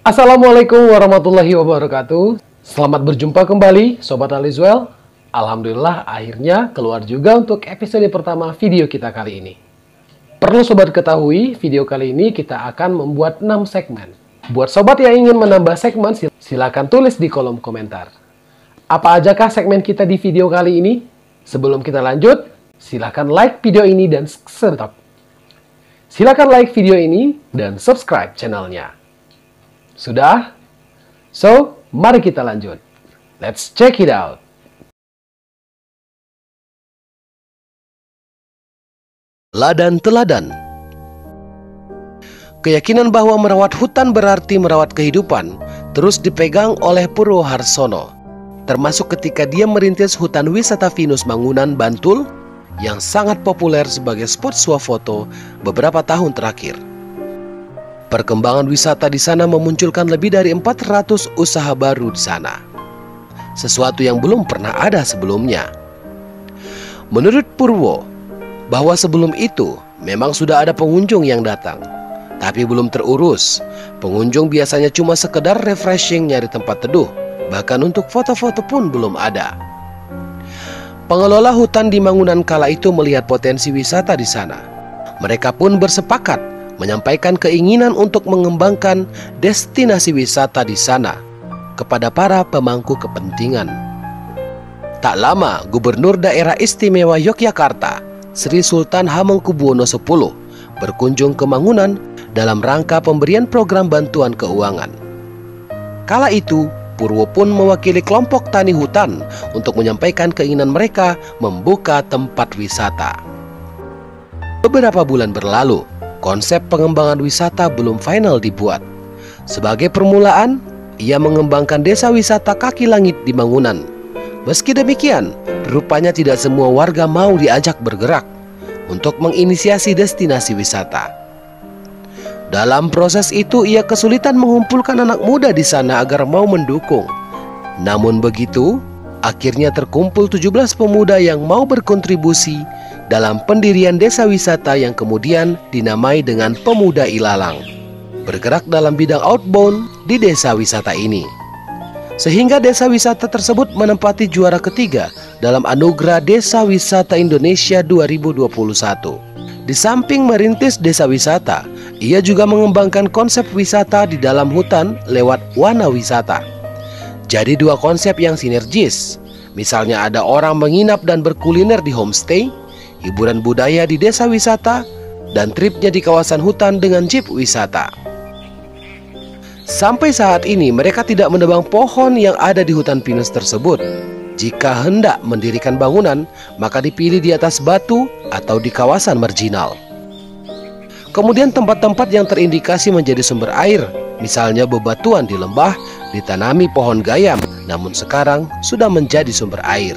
Assalamualaikum warahmatullahi wabarakatuh. Selamat berjumpa kembali Sobat Alizwell. Alhamdulillah akhirnya keluar juga untuk episode pertama video kita kali ini. Perlu Sobat ketahui, video kali ini kita akan membuat 6 segmen. Buat Sobat yang ingin menambah segmen, silakan tulis di kolom komentar. Apa ajakah segmen kita di video kali ini? Sebelum kita lanjut, silakan like video ini dan subscribe channelnya. Sudah? So, mari kita lanjut. Let's check it out. Ladan teladan. Keyakinan bahwa merawat hutan berarti merawat kehidupan terus dipegang oleh Purwoharsono, termasuk ketika dia merintis hutan wisata Pinus Mangunan, Bantul yang sangat populer sebagai spot swafoto beberapa tahun terakhir. Perkembangan wisata di sana memunculkan lebih dari 400 usaha baru di sana. Sesuatu yang belum pernah ada sebelumnya. Menurut Purwo, bahwa sebelum itu memang sudah ada pengunjung yang datang, tapi belum terurus. Pengunjung biasanya cuma sekedar refreshing nyari tempat teduh, bahkan untuk foto-foto pun belum ada. Pengelola hutan di Mangunan kala itu melihat potensi wisata di sana. Mereka pun bersepakat menyampaikan keinginan untuk mengembangkan destinasi wisata di sana kepada para pemangku kepentingan. Tak lama, Gubernur Daerah Istimewa Yogyakarta, Sri Sultan Hamengkubuwono X, berkunjung ke Mangunan dalam rangka pemberian program bantuan keuangan. Kala itu, Purwo pun mewakili kelompok tani hutan untuk menyampaikan keinginan mereka membuka tempat wisata. Beberapa bulan berlalu, konsep pengembangan wisata belum final dibuat. Sebagai permulaan, ia mengembangkan desa wisata kaki langit di Mangunan. Meski demikian, rupanya tidak semua warga mau diajak bergerak untuk menginisiasi destinasi wisata. Dalam proses itu, ia kesulitan mengumpulkan anak muda di sana agar mau mendukung. Namun begitu, akhirnya terkumpul 17 pemuda yang mau berkontribusi dalam pendirian desa wisata yang kemudian dinamai dengan Pemuda Ilalang, bergerak dalam bidang outbound di desa wisata ini. Sehingga desa wisata tersebut menempati juara ketiga dalam Anugerah Desa Wisata Indonesia 2021. Di samping merintis desa wisata, ia juga mengembangkan konsep wisata di dalam hutan lewat Wana Wisata. Jadi dua konsep yang sinergis. Misalnya ada orang menginap dan berkuliner di homestay, hiburan budaya di desa wisata, dan tripnya di kawasan hutan dengan jeep wisata. Sampai saat ini mereka tidak menebang pohon yang ada di hutan pinus tersebut. Jika hendak mendirikan bangunan, maka dipilih di atas batu atau di kawasan marginal. Kemudian tempat-tempat yang terindikasi menjadi sumber air, misalnya bebatuan di lembah, ditanami pohon gayam, namun sekarang sudah menjadi sumber air.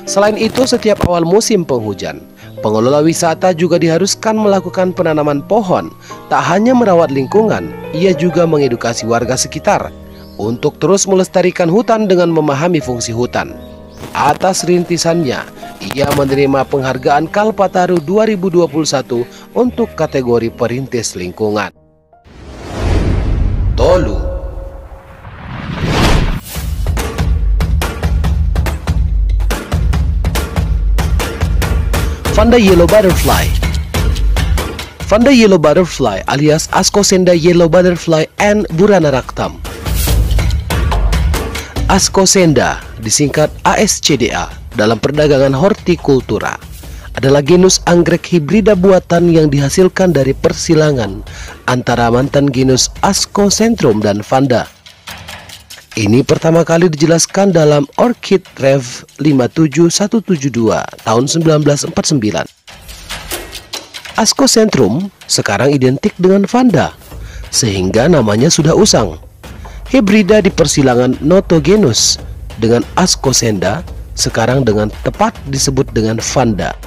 Selain itu, setiap awal musim penghujan, pengelola wisata juga diharuskan melakukan penanaman pohon. Tak hanya merawat lingkungan, ia juga mengedukasi warga sekitar untuk terus melestarikan hutan dengan memahami fungsi hutan. Atas rintisannya, ia menerima penghargaan Kalpataru 2021 untuk kategori perintis lingkungan. Tolu. Vanda Yellow Butterfly. Vanda Yellow Butterfly alias Ascosenda Yellow Butterfly and Burana Raktam. Ascosenda disingkat ASCDA dalam perdagangan hortikultura adalah genus anggrek hibrida buatan yang dihasilkan dari persilangan antara mantan genus Ascocentrum dan Vanda. Ini pertama kali dijelaskan dalam Orchid Rev 57172 tahun 1949. Ascocentrum sekarang identik dengan Vanda, sehingga namanya sudah usang. Hibrida di persilangan notogenus dengan Ascosenda sekarang dengan tepat disebut dengan Vanda.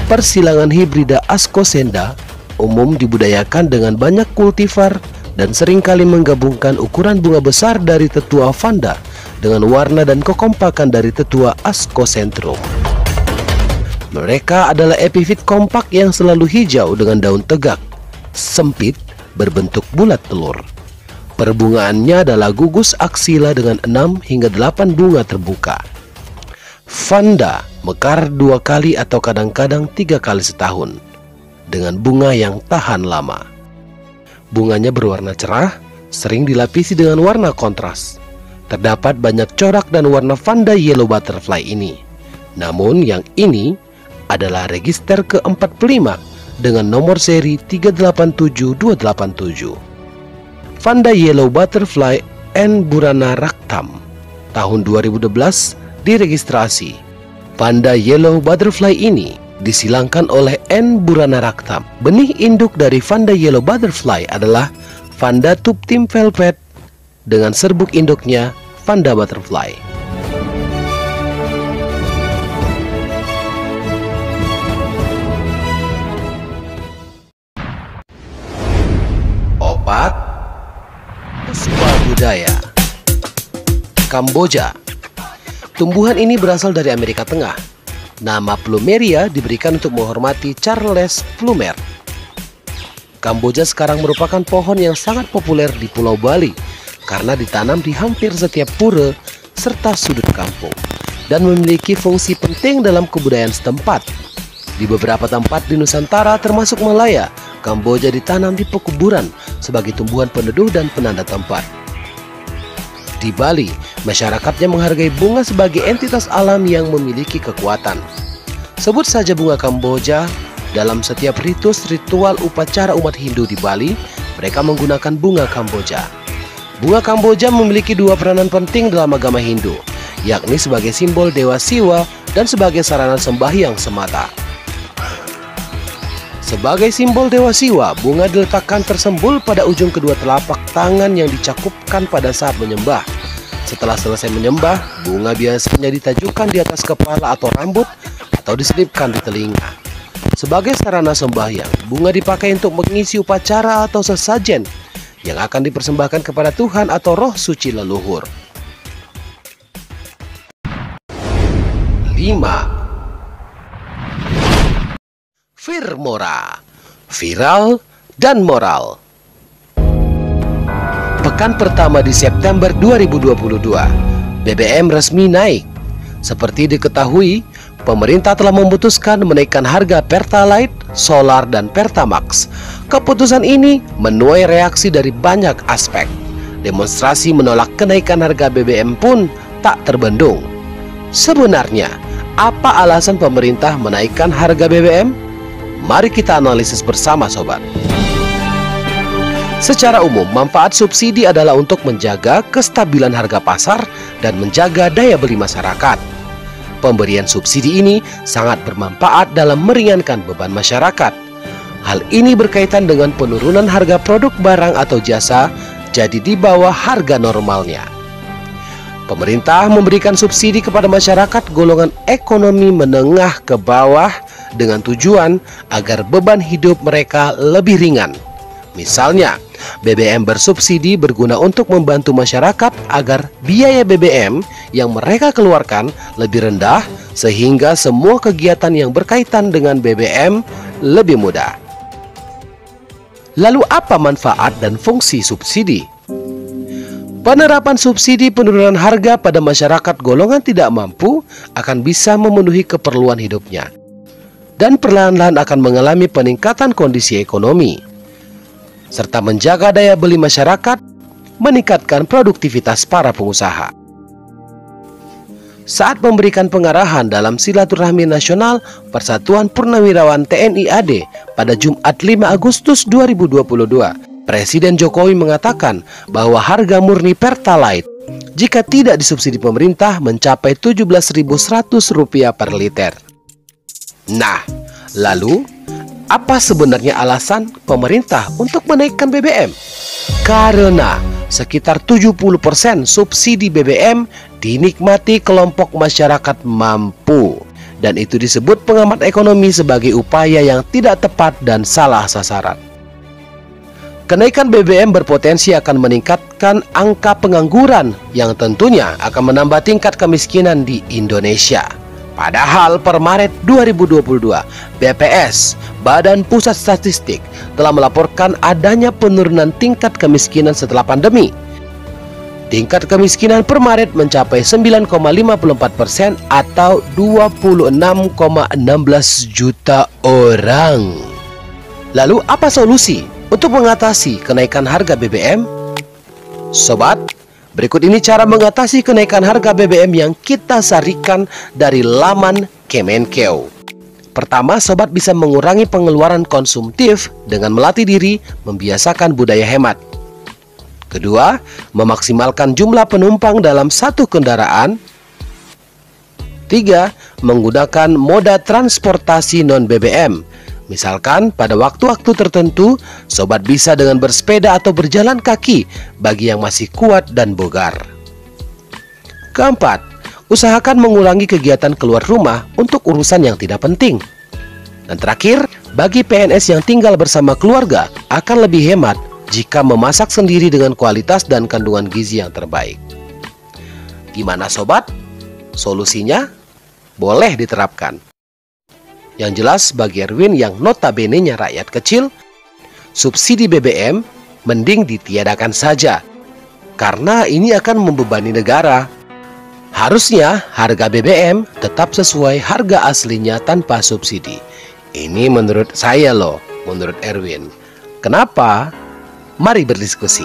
Persilangan hibrida Ascosenda umum dibudayakan dengan banyak kultivar dan seringkali menggabungkan ukuran bunga besar dari tetua Vanda dengan warna dan kekompakan dari tetua Ascocentrum. Mereka adalah epifit kompak yang selalu hijau dengan daun tegak, sempit, berbentuk bulat telur. Perbungaannya adalah gugus aksila dengan 6 hingga 8 bunga terbuka. Vanda mekar 2 kali atau kadang-kadang 3 kali setahun, dengan bunga yang tahan lama. Bunganya berwarna cerah, sering dilapisi dengan warna kontras. Terdapat banyak corak dan warna Vanda Yellow Butterfly ini. Namun yang ini adalah register ke-45 dengan nomor seri 387287. Vanda Yellow Butterfly N. Burana Raktam tahun 2012 diregistrasi. Vanda Yellow Butterfly ini disilangkan oleh N. Burana Raktam. Benih induk dari Vanda Yellow Butterfly adalah Vanda Tubtim Velvet dengan serbuk induknya Vanda Butterfly. Opat puspa budaya. Kamboja. Tumbuhan ini berasal dari Amerika Tengah. Nama Plumeria diberikan untuk menghormati Charles Plumer. Kamboja sekarang merupakan pohon yang sangat populer di Pulau Bali karena ditanam di hampir setiap pura serta sudut kampung dan memiliki fungsi penting dalam kebudayaan setempat. Di beberapa tempat di Nusantara termasuk Malaya, Kamboja ditanam di pekuburan sebagai tumbuhan peneduh dan penanda tempat. Di Bali, masyarakatnya menghargai bunga sebagai entitas alam yang memiliki kekuatan. Sebut saja bunga Kamboja. Dalam setiap ritual upacara umat Hindu di Bali, mereka menggunakan bunga Kamboja. Bunga Kamboja memiliki 2 peranan penting dalam agama Hindu, yakni sebagai simbol Dewa Siwa dan sebagai sarana sembahyang semata. Sebagai simbol Dewa Siwa, bunga diletakkan tersembul pada ujung kedua telapak tangan yang dicakupkan pada saat menyembah. Setelah selesai menyembah, bunga biasanya ditajukan di atas kepala atau rambut atau diselipkan di telinga. Sebagai sarana sembahyang, bunga dipakai untuk mengisi upacara atau sesajen yang akan dipersembahkan kepada Tuhan atau roh suci leluhur. 5. Virmora, viral dan moral. Pekan pertama di September 2022, BBM resmi naik. Seperti diketahui, pemerintah telah memutuskan menaikkan harga Pertalite, Solar, dan Pertamax. Keputusan ini menuai reaksi dari banyak aspek. Demonstrasi menolak kenaikan harga BBM pun tak terbendung. Sebenarnya, apa alasan pemerintah menaikkan harga BBM? Mari kita analisis bersama, sobat. Secara umum, manfaat subsidi adalah untuk menjaga kestabilan harga pasar dan menjaga daya beli masyarakat. Pemberian subsidi ini sangat bermanfaat dalam meringankan beban masyarakat. Hal ini berkaitan dengan penurunan harga produk barang atau jasa jadi di bawah harga normalnya. Pemerintah memberikan subsidi kepada masyarakat golongan ekonomi menengah ke bawah dengan tujuan agar beban hidup mereka lebih ringan. Misalnya, BBM bersubsidi berguna untuk membantu masyarakat agar biaya BBM yang mereka keluarkan lebih rendah sehingga semua kegiatan yang berkaitan dengan BBM lebih mudah. Lalu apa manfaat dan fungsi subsidi? Penerapan subsidi penurunan harga pada masyarakat golongan tidak mampu akan bisa memenuhi keperluan hidupnya dan perlahan-lahan akan mengalami peningkatan kondisi ekonomi, serta menjaga daya beli masyarakat, meningkatkan produktivitas para pengusaha. Saat memberikan pengarahan dalam Silaturahmi Nasional Persatuan Purnawirawan TNI AD pada Jumat 5 Agustus 2022, Presiden Jokowi mengatakan bahwa harga murni Pertalite jika tidak disubsidi pemerintah mencapai Rp17.100 per liter. Nah, lalu apa sebenarnya alasan pemerintah untuk menaikkan BBM? Karena sekitar 70% subsidi BBM dinikmati kelompok masyarakat mampu, dan itu disebut pengamat ekonomi sebagai upaya yang tidak tepat dan salah sasaran. Kenaikan BBM berpotensi akan meningkatkan angka pengangguran yang tentunya akan menambah tingkat kemiskinan di Indonesia. Padahal per Maret 2022, BPS, Badan Pusat Statistik, telah melaporkan adanya penurunan tingkat kemiskinan setelah pandemi. Tingkat kemiskinan per Maret mencapai 9,54% atau 26,16 juta orang. Lalu apa solusi untuk mengatasi kenaikan harga BBM? Sobat, berikut ini cara mengatasi kenaikan harga BBM yang kita sarikan dari laman Kemenkeu. Pertama, sobat bisa mengurangi pengeluaran konsumtif dengan melatih diri membiasakan budaya hemat. Kedua, memaksimalkan jumlah penumpang dalam satu kendaraan. Tiga, menggunakan moda transportasi non-BBM. Misalkan pada waktu-waktu tertentu, sobat bisa dengan bersepeda atau berjalan kaki bagi yang masih kuat dan bugar. Keempat, usahakan mengurangi kegiatan keluar rumah untuk urusan yang tidak penting. Dan terakhir, bagi PNS yang tinggal bersama keluarga akan lebih hemat jika memasak sendiri dengan kualitas dan kandungan gizi yang terbaik. Gimana sobat? Solusinya boleh diterapkan. Yang jelas bagi Erwin yang notabene-nya rakyat kecil, subsidi BBM mending ditiadakan saja, karena ini akan membebani negara. Harusnya harga BBM tetap sesuai harga aslinya tanpa subsidi. Ini menurut saya loh, menurut Erwin. Kenapa? Mari berdiskusi.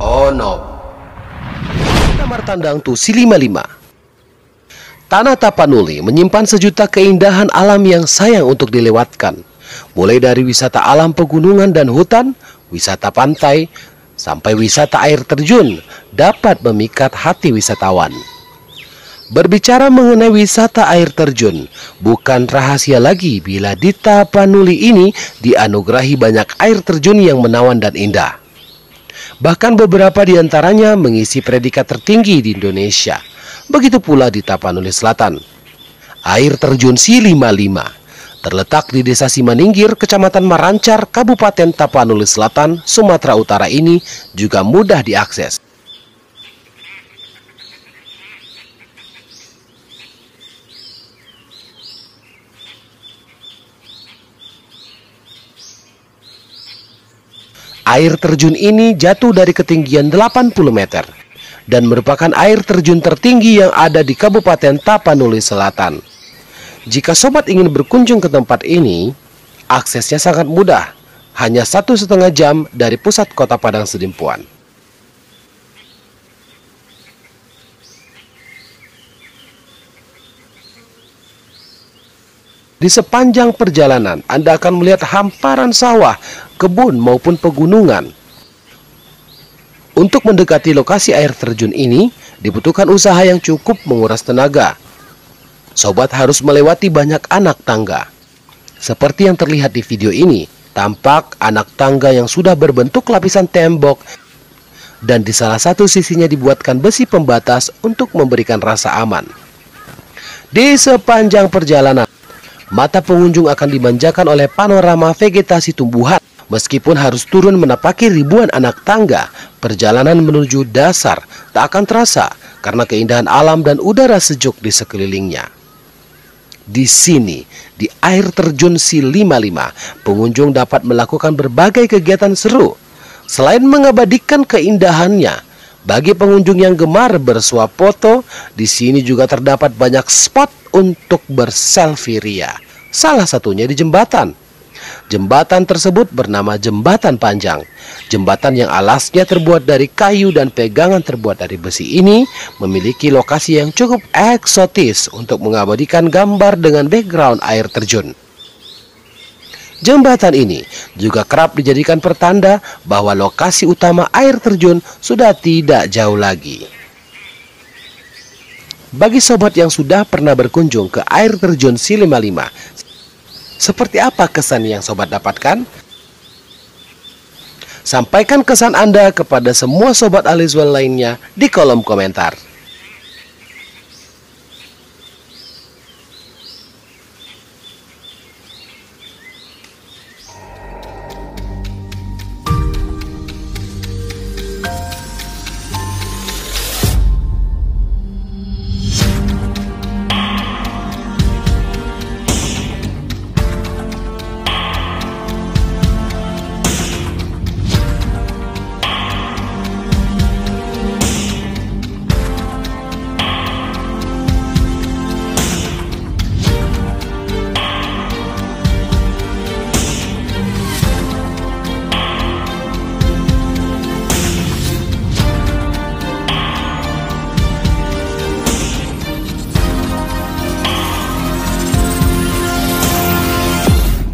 Oh no. Kamar Tandang Tusi 55. Tanah Tapanuli menyimpan sejuta keindahan alam yang sayang untuk dilewatkan. Mulai dari wisata alam pegunungan dan hutan, wisata pantai, sampai wisata air terjun dapat memikat hati wisatawan. Berbicara mengenai wisata air terjun, bukan rahasia lagi bila di Tapanuli ini dianugerahi banyak air terjun yang menawan dan indah. Bahkan beberapa di antaranya mengisi predikat tertinggi di Indonesia. Begitu pula di Tapanuli Selatan. Air terjun Si55 terletak di Desa Simaningkir, Kecamatan Marancar, Kabupaten Tapanuli Selatan, Sumatera Utara ini juga mudah diakses. Air terjun ini jatuh dari ketinggian 80 meter. Dan merupakan air terjun tertinggi yang ada di Kabupaten Tapanuli Selatan. Jika sobat ingin berkunjung ke tempat ini, aksesnya sangat mudah, hanya 1,5 jam dari pusat kota Padang Sidimpuan. Di sepanjang perjalanan, Anda akan melihat hamparan sawah, kebun maupun pegunungan. Untuk mendekati lokasi air terjun ini, dibutuhkan usaha yang cukup menguras tenaga. Sobat harus melewati banyak anak tangga. Seperti yang terlihat di video ini, tampak anak tangga yang sudah berbentuk lapisan tembok dan di salah satu sisinya dibuatkan besi pembatas untuk memberikan rasa aman. Di sepanjang perjalanan, mata pengunjung akan dimanjakan oleh panorama vegetasi tumbuhan. Meskipun harus turun menapaki ribuan anak tangga, perjalanan menuju dasar tak akan terasa karena keindahan alam dan udara sejuk di sekelilingnya. Di sini, di air terjun Si55, pengunjung dapat melakukan berbagai kegiatan seru. Selain mengabadikan keindahannya, bagi pengunjung yang gemar bersuap foto, di sini juga terdapat banyak spot untuk berselfie ria. Salah satunya di jembatan. Jembatan tersebut bernama Jembatan Panjang. Jembatan yang alasnya terbuat dari kayu dan pegangan terbuat dari besi ini memiliki lokasi yang cukup eksotis untuk mengabadikan gambar dengan background air terjun. Jembatan ini juga kerap dijadikan pertanda bahwa lokasi utama air terjun sudah tidak jauh lagi. Bagi sobat yang sudah pernah berkunjung ke air terjun Si55, seperti apa kesan yang sobat dapatkan? Sampaikan kesan Anda kepada semua sobat Alizwell lainnya di kolom komentar.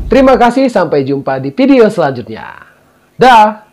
Terima kasih, sampai jumpa di video selanjutnya. Dah!